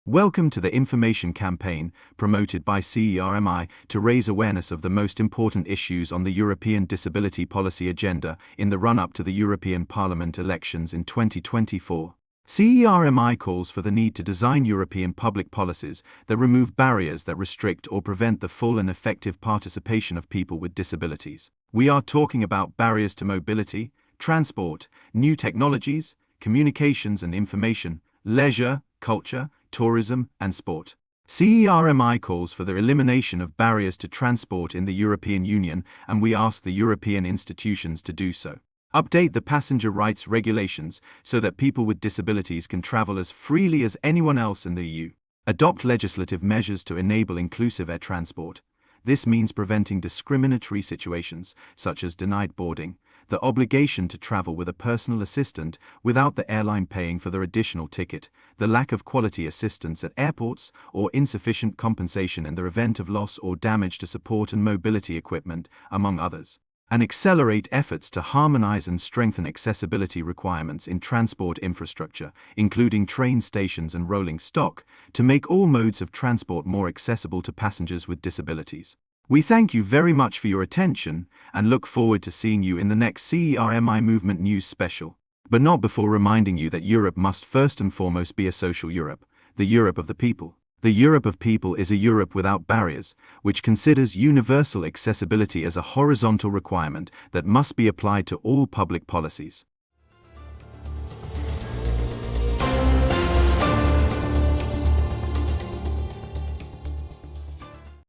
Welcome to the information campaign promoted by CERMI to raise awareness of the most important issues on the European disability policy agenda in the run-up to the European Parliament elections in 2024. CERMI calls for the need to design European public policies that remove barriers that restrict or prevent the full and effective participation of people with disabilities. We are talking about barriers to mobility, transport, new technologies, communications and information, leisure, culture, tourism, and sport. CERMI calls for the elimination of barriers to transport in the European Union, and we ask the European institutions to do so. Update the passenger rights regulations so that people with disabilities can travel as freely as anyone else in the EU. Adopt legislative measures to enable inclusive air transport. This means preventing discriminatory situations, such as denied boarding, the obligation to travel with a personal assistant without the airline paying for their additional ticket, the lack of quality assistance at airports, or insufficient compensation in the event of loss or damage to support and mobility equipment, among others. And accelerate efforts to harmonize and strengthen accessibility requirements in transport infrastructure, including train stations and rolling stock, to make all modes of transport more accessible to passengers with disabilities. We thank you very much for your attention and look forward to seeing you in the next CERMI Movement News special. But not before reminding you that Europe must first and foremost be a social Europe, the Europe of the people. The Europe of people is a Europe without barriers, which considers universal accessibility as a horizontal requirement that must be applied to all public policies.